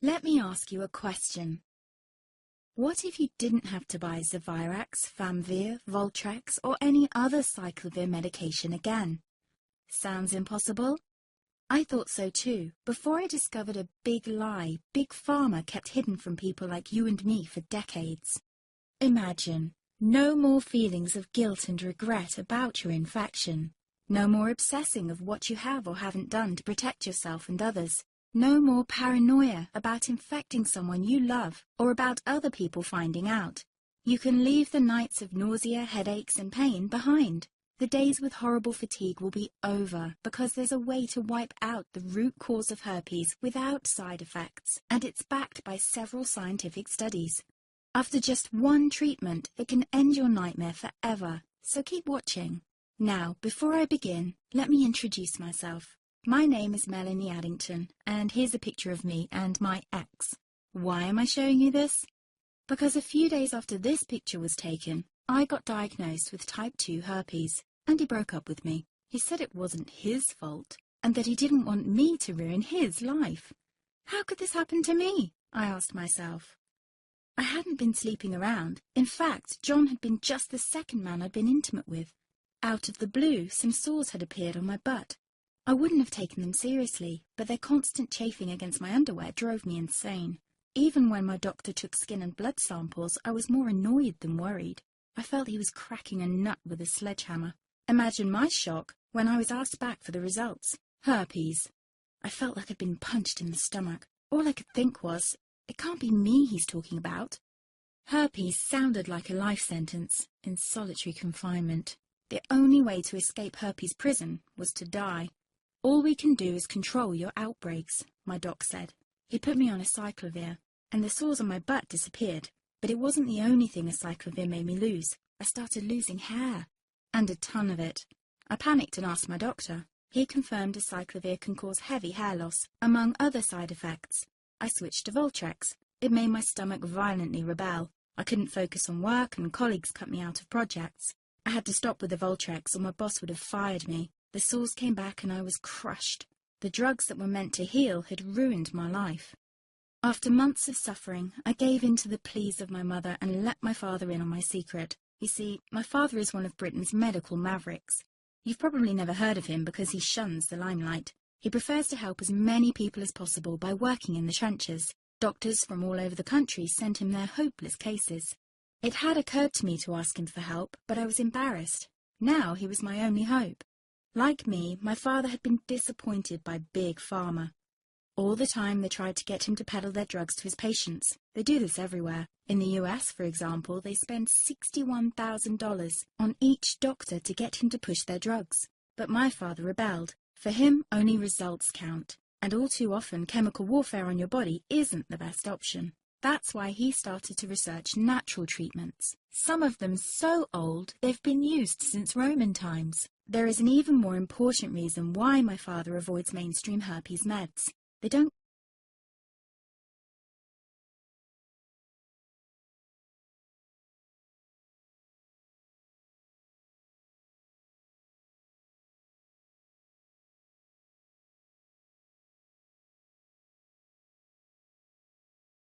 Let me ask you a question. What if you didn't have to buy Zavirax, Famvir, Voltrex, or any other aciclovir medication again? Sounds impossible? I thought so too, before I discovered a big lie Big Pharma kept hidden from people like you and me for decades. Imagine, no more feelings of guilt and regret about your infection. No more obsessing of what you have or haven't done to protect yourself and others. No more paranoia about infecting someone you love or about other people finding out. You can leave the nights of nausea, headaches and pain behind. The days with horrible fatigue will be over because there's a way to wipe out the root cause of herpes without side effects, and it's backed by several scientific studies. After just one treatment, it can end your nightmare forever, so keep watching. Now, before I begin, let me introduce myself. My name is Melanie Addington, and here's a picture of me and my ex. Why am I showing you this? Because a few days after this picture was taken, I got diagnosed with type 2 herpes, and he broke up with me. He said it wasn't his fault, and that he didn't want me to ruin his life. How could this happen to me? I asked myself. I hadn't been sleeping around. In fact, John had been just the second man I'd been intimate with. Out of the blue, some sores had appeared on my butt. I wouldn't have taken them seriously, but their constant chafing against my underwear drove me insane. Even when my doctor took skin and blood samples, I was more annoyed than worried. I felt he was cracking a nut with a sledgehammer. Imagine my shock when I was asked back for the results. Herpes. I felt like I'd been punched in the stomach. All I could think was, it can't be me he's talking about. Herpes sounded like a life sentence in solitary confinement. The only way to escape herpes prison was to die. All we can do is control your outbreaks, my doc said. He put me on aciclovir, and the sores on my butt disappeared. But it wasn't the only thing aciclovir made me lose. I started losing hair, and a ton of it. I panicked and asked my doctor. He confirmed aciclovir can cause heavy hair loss, among other side effects. I switched to Voltrex. It made my stomach violently rebel. I couldn't focus on work, and colleagues cut me out of projects. I had to stop with the Voltrex, or my boss would have fired me. The sores came back and I was crushed. The drugs that were meant to heal had ruined my life. After months of suffering, I gave in to the pleas of my mother and let my father in on my secret. You see, my father is one of Britain's medical mavericks. You've probably never heard of him because he shuns the limelight. He prefers to help as many people as possible by working in the trenches. Doctors from all over the country sent him their hopeless cases. It had occurred to me to ask him for help, but I was embarrassed. Now he was my only hope. Like me, my father had been disappointed by Big Pharma. All the time they tried to get him to peddle their drugs to his patients. They do this everywhere. In the US, for example, they spend $61,000 on each doctor to get him to push their drugs. But my father rebelled. For him, only results count. And all too often, chemical warfare on your body isn't the best option. That's why he started to research natural treatments. Some of them so old, they've been used since Roman times. There is an even more important reason why my father avoids mainstream herpes meds. They don't